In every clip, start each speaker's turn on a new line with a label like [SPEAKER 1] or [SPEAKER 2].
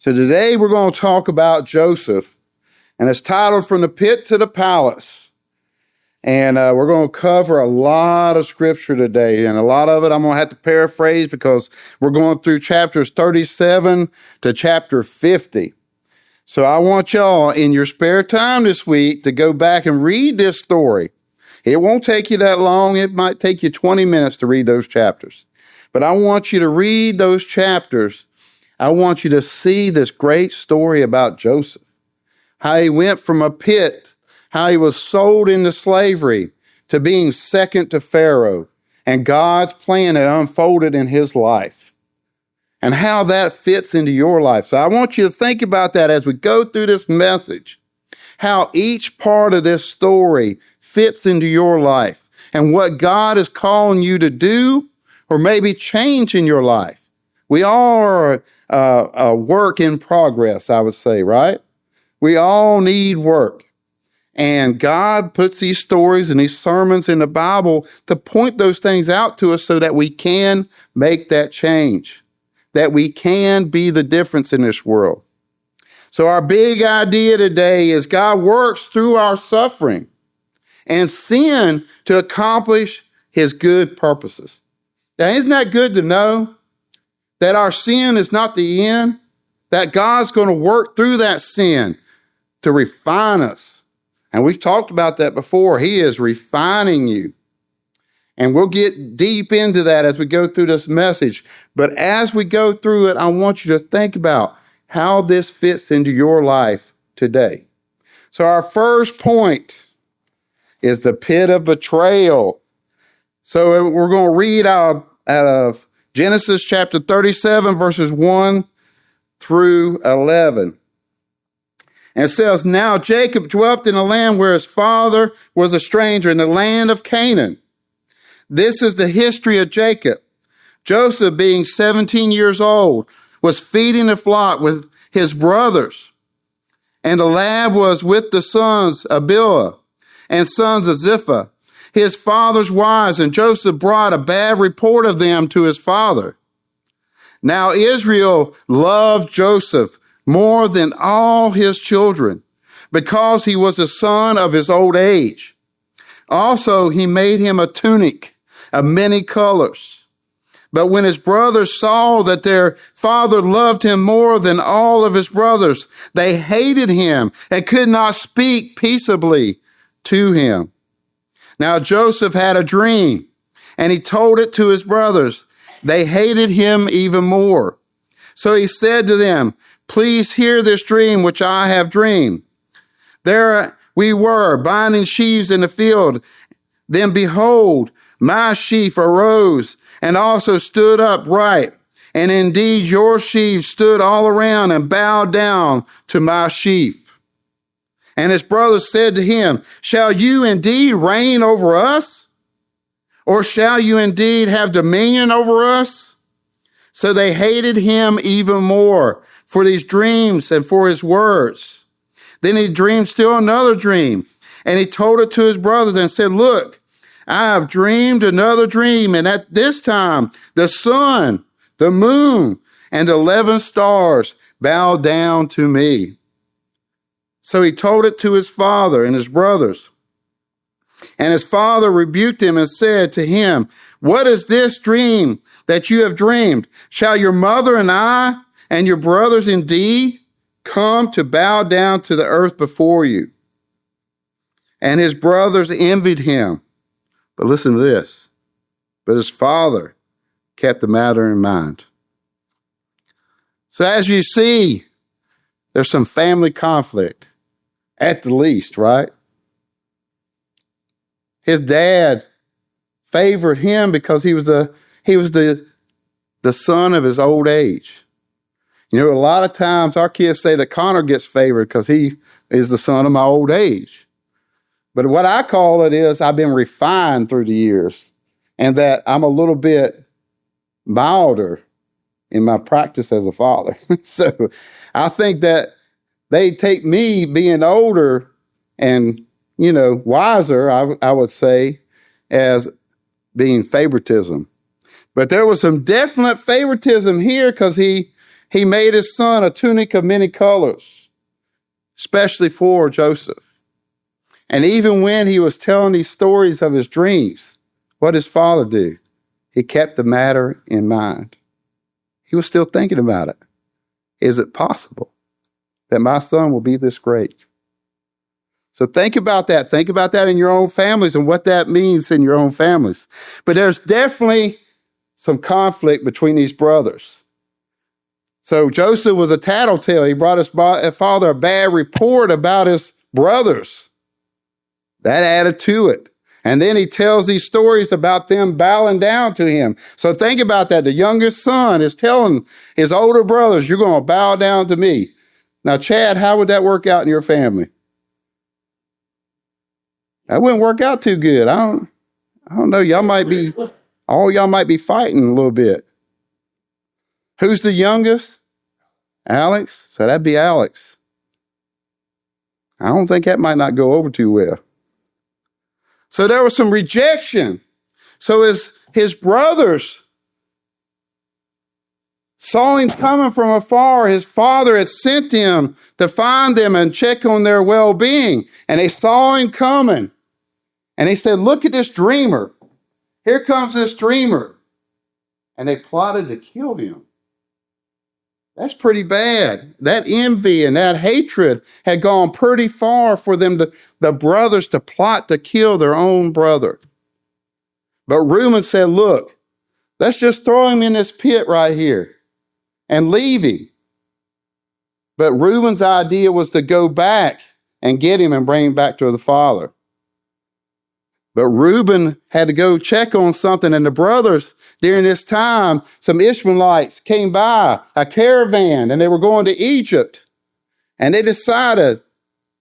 [SPEAKER 1] So today we're going to talk about Joseph, and it's titled From the Pit to the Palace. And we're going to cover a lot of scripture today, and a lot of it I'm going to have to paraphrase because we're going through chapters 37 to chapter 50. So I want y'all in your spare time this week to go back and read this story. It won't take you that long. It might take you 20 minutes to read those chapters. But I want you to read those chapters. I want you to see this great story about Joseph, how he went from a pit, how he was sold into slavery to being second to Pharaoh, and God's plan that unfolded in his life, and how that fits into your life. So I want you to think about that as we go through this message, how each part of this story fits into your life and what God is calling you to do or maybe change in your life. We all are a work in progress, I would say, right? We all need work. And God puts these stories and these sermons in the Bible to point those things out to us so that we can make that change, that we can be the difference in this world. So our big idea today is God works through our suffering and sin to accomplish his good purposes. Now, isn't that good to know? That our sin is not the end, that God's going to work through that sin to refine us. And we've talked about that before. He is refining you. And we'll get deep into that as we go through this message. But as we go through it, I want you to think about how this fits into your life today. So our first point is the pit of betrayal. So we're going to read out of Genesis chapter 37, verses 1 through 11. And it says, Now Jacob dwelt in a land where his father was a stranger in the land of Canaan. This is the history of Jacob. Joseph, being 17 years old, was feeding the flock with his brothers. And the lad was with the sons of Bilhah and sons of Zilpah, his father's wives, and Joseph brought a bad report of them to his father. Now Israel loved Joseph more than all his children, because he was the son of his old age. Also, he made him a tunic of many colors. But when his brothers saw that their father loved him more than all of his brothers, they hated him and could not speak peaceably to him. Now Joseph had a dream, and he told it to his brothers. They hated him even more. So he said to them, Please hear this dream which I have dreamed. There we were, binding sheaves in the field. Then behold, my sheaf arose and also stood upright. And indeed your sheaves stood all around and bowed down to my sheaf. And his brothers said to him, Shall you indeed reign over us? Or shall you indeed have dominion over us? So they hated him even more for these dreams and for his words. Then he dreamed still another dream, and he told it to his brothers and said, Look, I have dreamed another dream, and at this time the sun, the moon, and the 11 stars bow down to me. So he told it to his father and his brothers. And his father rebuked him and said to him, What is this dream that you have dreamed? Shall your mother and I and your brothers indeed come to bow down to the earth before you? And his brothers envied him. But listen to this. But his father kept the matter in mind. So as you see, there's some family conflict. At the least, right? His dad favored him because he was the son of his old age. You know, a lot of times our kids say that Connor gets favored because he is the son of my old age. But what I call it is I've been refined through the years, and that I'm a little bit milder in my practice as a father. So I think that they take me being older and, wiser, I would say, as being favoritism. But there was some definite favoritism here because he he made his son a tunic of many colors, especially for Joseph. And even when he was telling these stories of his dreams, what did his father do? He kept the matter in mind. He was still thinking about it. Is it possible that my son will be this great? So think about that. Think about that in your own families and what that means in your own families. But there's definitely some conflict between these brothers. So Joseph was a tattletale. He brought his father a bad report about his brothers. That added to it. And then he tells these stories about them bowing down to him. So think about that. The youngest son is telling his older brothers, you're going to bow down to me. Now, Chad, how would that work out in your family? That wouldn't work out too good. I don't know. Y'all might be fighting a little bit. Who's the youngest? Alex. So that'd be Alex. I don't think that might not go over too well. So there was some rejection. So his brothers saw him coming from afar. His father had sent him to find them and check on their well-being. And they saw him coming. And they said, look at this dreamer. Here comes this dreamer. And they plotted to kill him. That's pretty bad. That envy and that hatred had gone pretty far for them, the brothers, to plot to kill their own brother. But Reuben said, look, let's just throw him in this pit right here and leave him. But Reuben's idea was to go back and get him and bring him back to the father. But Reuben had to go check on something, and the brothers, during this time, some Ishmaelites came by, a caravan, and they were going to Egypt. And they decided,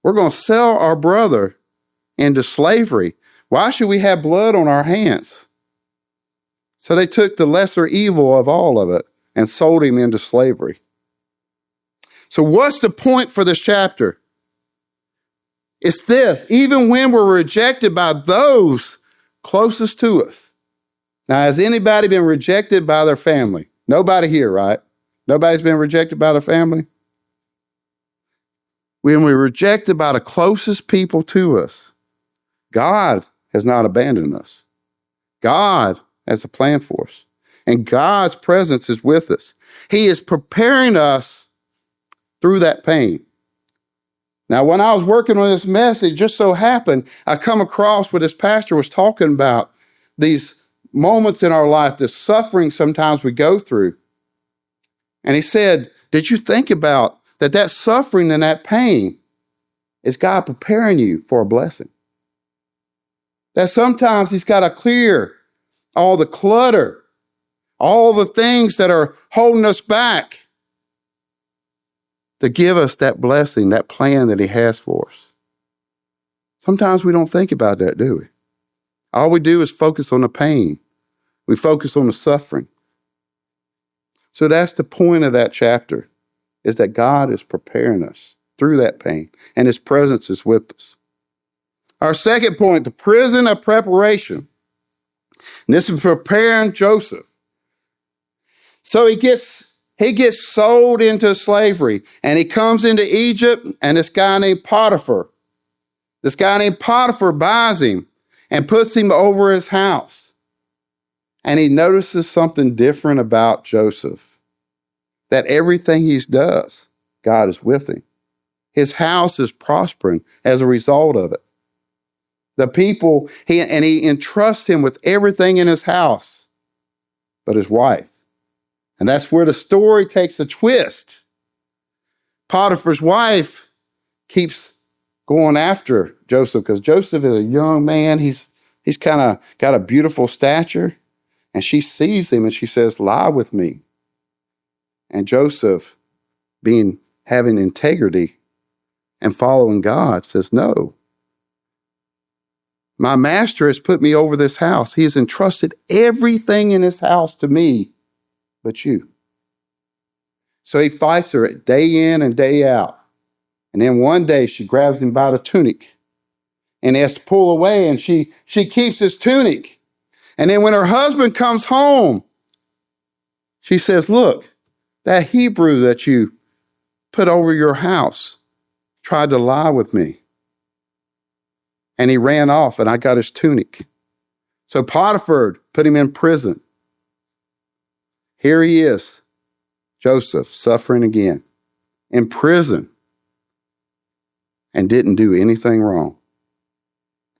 [SPEAKER 1] we're going to sell our brother into slavery. Why should we have blood on our hands? So they took the lesser evil of all of it and sold him into slavery. So what's the point for this chapter? It's this: even when we're rejected by those closest to us. Now, has anybody been rejected by their family? Nobody here, right? Nobody's been rejected by their family? When we're rejected by the closest people to us, God has not abandoned us. God has a plan for us. And God's presence is with us. He is preparing us through that pain. Now, when I was working on this message, just so happened, I come across what this pastor was talking about, these moments in our life, the suffering sometimes we go through. And he said, did you think about that suffering and that pain is God preparing you for a blessing? That sometimes he's got to clear all the clutter, all the things that are holding us back, to give us that blessing, that plan that he has for us. Sometimes we don't think about that, do we? All we do is focus on the pain. We focus on the suffering. So that's the point of that chapter, is that God is preparing us through that pain, and his presence is with us. Our second point, the prison of preparation. And this is preparing Joseph. So he gets sold into slavery, and he comes into Egypt, and this guy named Potiphar buys him and puts him over his house. And he notices something different about Joseph, that everything he does, God is with him. His house is prospering as a result of it. The people, he entrusts him with everything in his house, but his wife. And that's where the story takes a twist. Potiphar's wife keeps going after Joseph because Joseph is a young man. He's kind of got a beautiful stature. And she sees him and she says, lie with me. And Joseph, having integrity and following God, says, no. My master has put me over this house. He has entrusted everything in his house to me but you. So he fights her day in and day out. And then one day she grabs him by the tunic and he has to pull away, and she keeps his tunic. And then when her husband comes home, she says, look, That Hebrew that you put over your house tried to lie with me. And he ran off, and I got his tunic. So Potiphar put him in prison. Here he is, Joseph, suffering again, in prison, and didn't do anything wrong.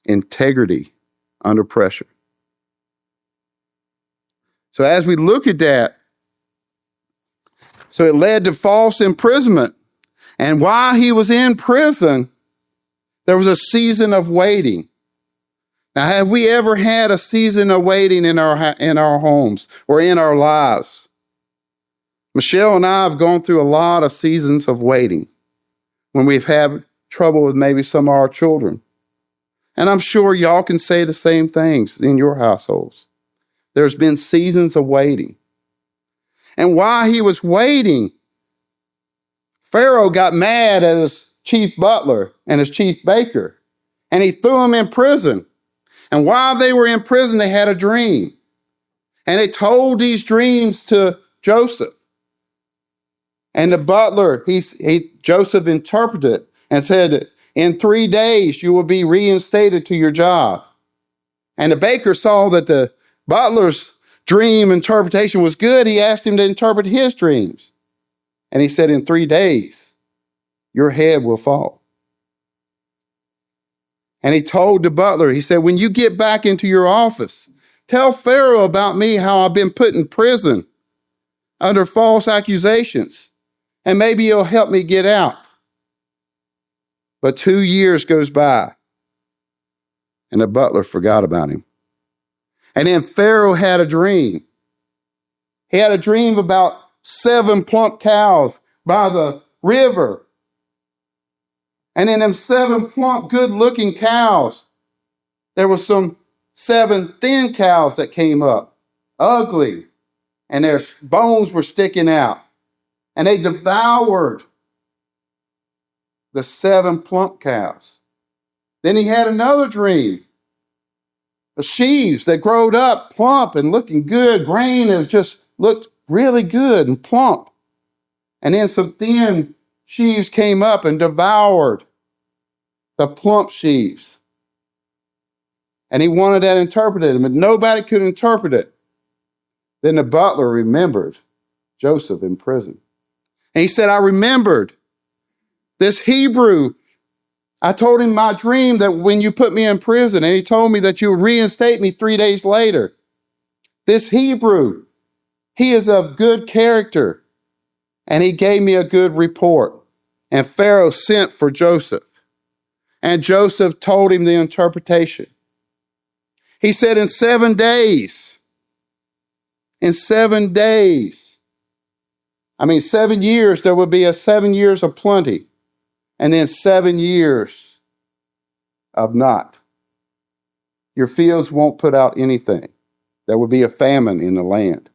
[SPEAKER 1] Integrity under pressure. So as we look at that, so it led to false imprisonment. And while he was in prison, there was a season of waiting. Now, have we ever had a season of waiting in our homes or in our lives? Michelle and I have gone through a lot of seasons of waiting when we've had trouble with maybe some of our children. And I'm sure y'all can say the same things in your households. There's been seasons of waiting. And while he was waiting, Pharaoh got mad at his chief butler and his chief baker, and he threw them in prison. And while they were in prison, they had a dream. And they told these dreams to Joseph. And the butler, Joseph interpreted and said, in 3 days, you will be reinstated to your job. And the baker saw that the butler's dream interpretation was good. He asked him to interpret his dreams. And he said, in 3 days, your head will fall. And he told the butler, he said, when you get back into your office, tell Pharaoh about me, how I've been put in prison under false accusations. And maybe he'll help me get out. But 2 years goes by, and the butler forgot about him. And then Pharaoh had a dream. He had a dream about 7 plump cows by the river. And in them 7 plump, good-looking cows, there was some 7 thin cows that came up, ugly, and their bones were sticking out. And they devoured the 7 plump cows. Then he had another dream. The sheaves that growed up plump and looking good. Grain has just looked really good and plump. And then some thin sheaves came up and devoured the plump sheaves. And he wanted that interpreted, but nobody could interpret it. Then the butler remembered Joseph in prison. And he said, I remembered this Hebrew. I told him my dream that when you put me in prison, and he told me that you would reinstate me 3 days later. This Hebrew, he is of good character, and he gave me a good report. And Pharaoh sent for Joseph, and Joseph told him the interpretation. He said, in 7 days, 7 years, there will be 7 years of plenty, and then 7 years of not. Your fields won't put out anything. There will be a famine in the land.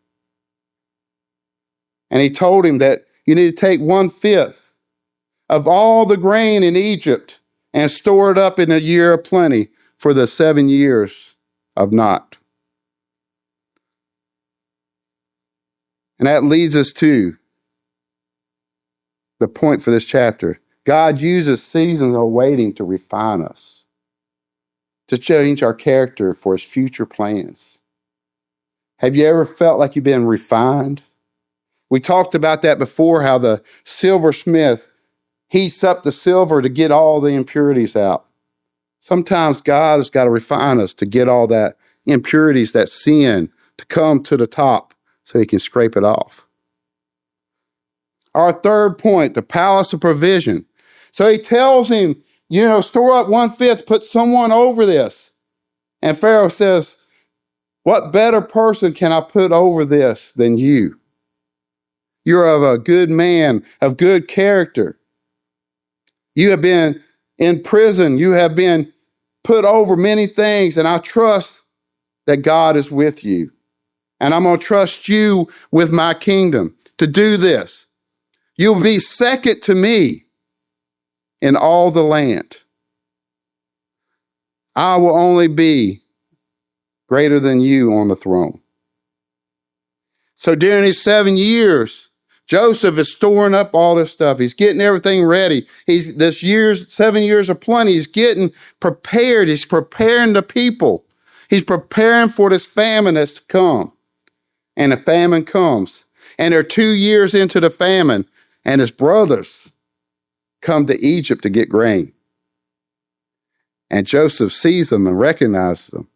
[SPEAKER 1] And he told him that you need to take 1/5 of all the grain in Egypt and store it up in a year of plenty for the 7 years of not. And that leads us to the point for this chapter. God uses seasons of waiting to refine us, to change our character for his future plans. Have you ever felt like you've been refined? We talked about that before, how the silversmith heats up the silver to get all the impurities out. Sometimes God has got to refine us to get all that impurities, that sin, to come to the top so he can scrape it off. Our third point, the palace of provision. So he tells him, store up 1/5, put someone over this. And Pharaoh says, what better person can I put over this than you? You're of a good man, of good character. You have been in prison. You have been put over many things, and I trust that God is with you. And I'm going to trust you with my kingdom to do this. You'll be second to me in all the land. I will only be greater than you on the throne. So during these 7 years, Joseph is storing up all this stuff. He's getting everything ready. He's 7 years of plenty. He's getting prepared. He's preparing the people. He's preparing for this famine that's to come. And the famine comes. And they're 2 years into the famine, and his brothers come to Egypt to get grain. And Joseph sees them and recognizes them.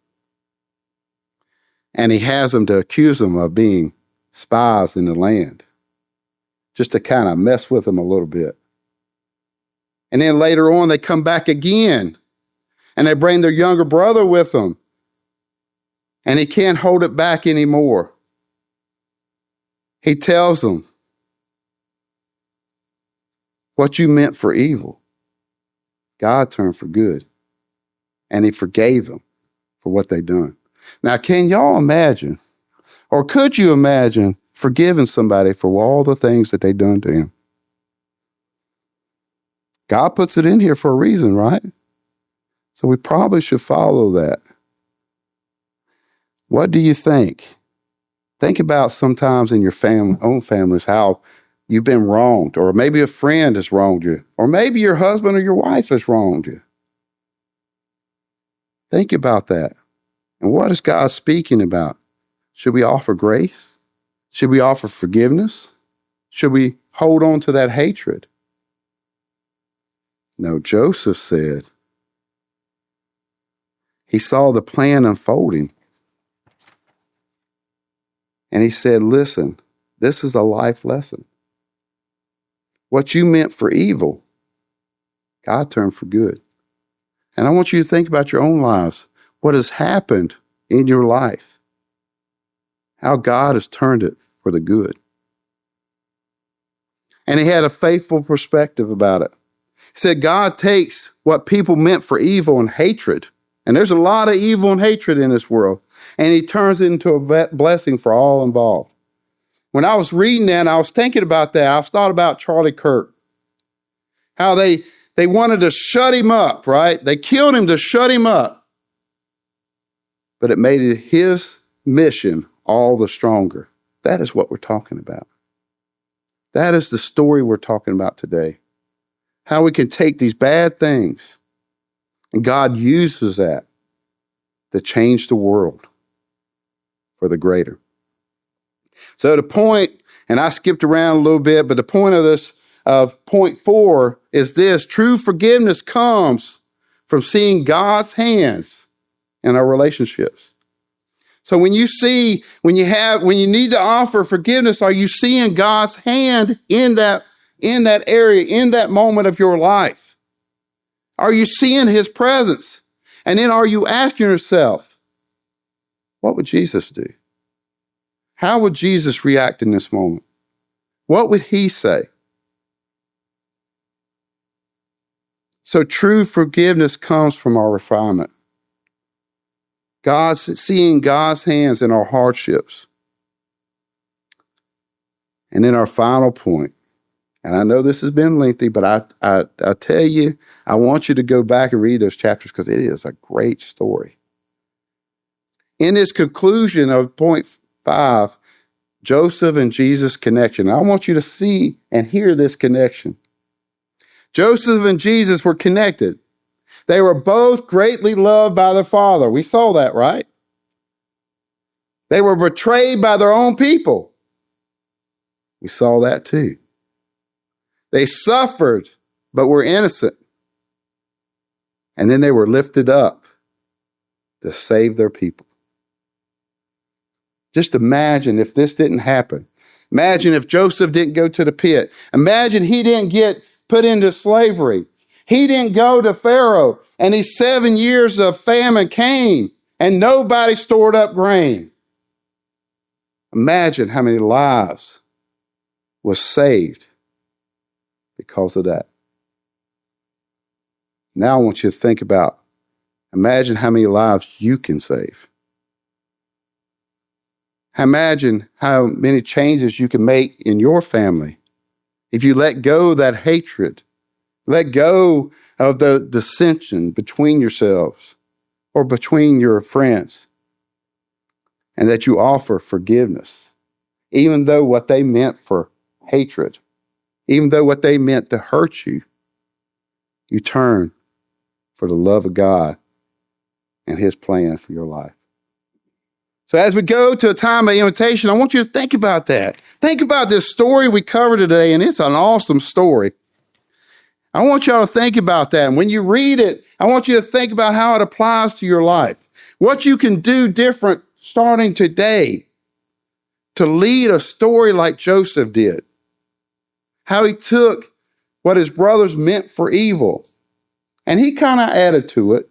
[SPEAKER 1] And he has them to accuse them of being spies in the land, just to kind of mess with them a little bit. And then later on, they come back again, and they bring their younger brother with them. And he can't hold it back anymore. He tells them, what you meant for evil, God turned for good. And he forgave them for what they done. Now, can y'all imagine, or could you imagine forgiving somebody for all the things that they done to him? God puts it in here for a reason, right? So we probably should follow that. What do you think? Think about sometimes in your own families how you've been wronged, or maybe a friend has wronged you, or maybe your husband or your wife has wronged you. Think about that. And what is God speaking about? Should we offer grace? Should we offer forgiveness? Should we hold on to that hatred? No, Joseph said, he saw the plan unfolding. And he said, listen, this is a life lesson. What you meant for evil, God turned for good. And I want you to think about your own lives. What has happened in your life? How God has turned it for the good. And he had a faithful perspective about it. He said, God takes what people meant for evil and hatred, and there's a lot of evil and hatred in this world, and he turns it into a blessing for all involved. When I was reading that, I was thinking about that. I thought about Charlie Kirk. How they wanted to shut him up, right? They killed him to shut him up. But it made it his mission all the stronger. That is what we're talking about. That is the story we're talking about today. How we can take these bad things, and God uses that to change the world for the greater. So the point, and I skipped around a little bit, but the point of this, of point 4, is this: true forgiveness comes from seeing God's hands in our relationships. So when you need to offer forgiveness, are you seeing God's hand in that area, in that moment of your life? Are you seeing his presence? And then are you asking yourself, what would Jesus do? How would Jesus react in this moment? What would he say? So true forgiveness comes from our refinement. Seeing God's hands in our hardships. And then our final point, and I know this has been lengthy, but I tell you, I want you to go back and read those chapters because it is a great story. In this conclusion of point 5, Joseph and Jesus' connection, I want you to see and hear this connection. Joseph and Jesus were connected. They were both greatly loved by their father. We saw that, right? They were betrayed by their own people. We saw that too. They suffered, but were innocent. And then they were lifted up to save their people. Just imagine if this didn't happen. Imagine if Joseph didn't go to the pit. Imagine he didn't get put into slavery. He didn't go to Pharaoh, and these 7 years of famine came, and nobody stored up grain. Imagine how many lives was saved because of that. Now I want you to think about, imagine how many lives you can save. Imagine how many changes you can make in your family if you let go of that hatred. Let go of the dissension between yourselves or between your friends, and that you offer forgiveness, even though what they meant for hatred. Even though what they meant to hurt you, you turn for the love of God and his plan for your life. So as we go to a time of invitation, I want you to think about that. Think about this story we covered today, and it's an awesome story. I want y'all to think about that. And when you read it, I want you to think about how it applies to your life. What you can do different starting today to lead a story like Joseph did. How he took what his brothers meant for evil, and he kind of added to it.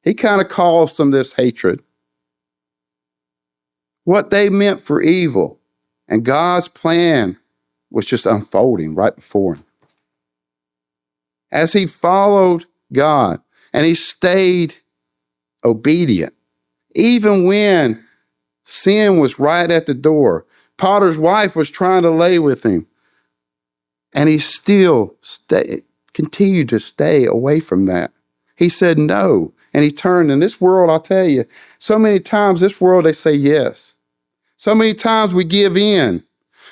[SPEAKER 1] He kind of caused some of this hatred. What they meant for evil, and God's plan was just unfolding right before him. As he followed God and he stayed obedient, even when sin was right at the door. Potter's wife was trying to lay with him, and he still continued to stay away from that. He said no, and he turned. In this world, I'll tell you, so many times this world, they say yes. So many times we give in.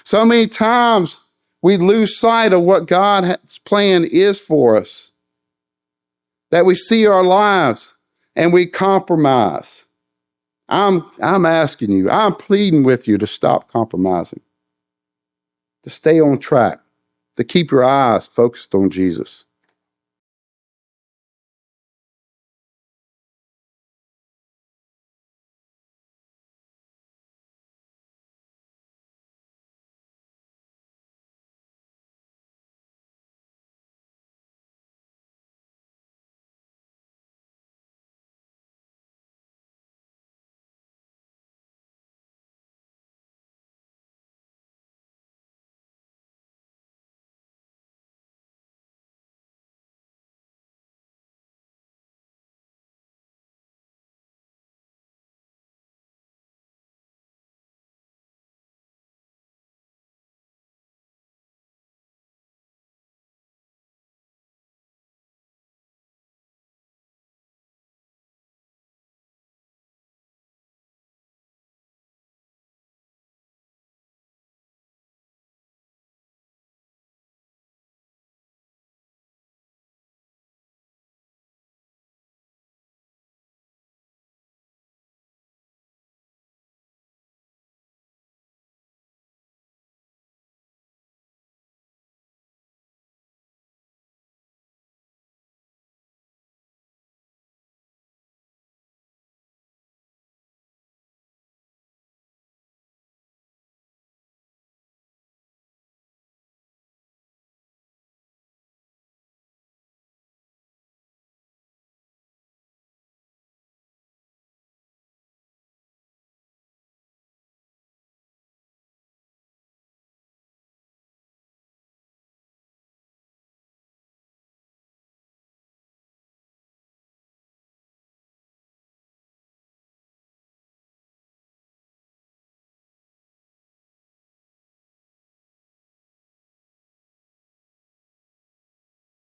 [SPEAKER 1] So many times we lose sight of what God's plan is for us. That we see our lives and we compromise. I'm asking you, I'm pleading with you to stop compromising. To stay on track. To keep your eyes focused on Jesus.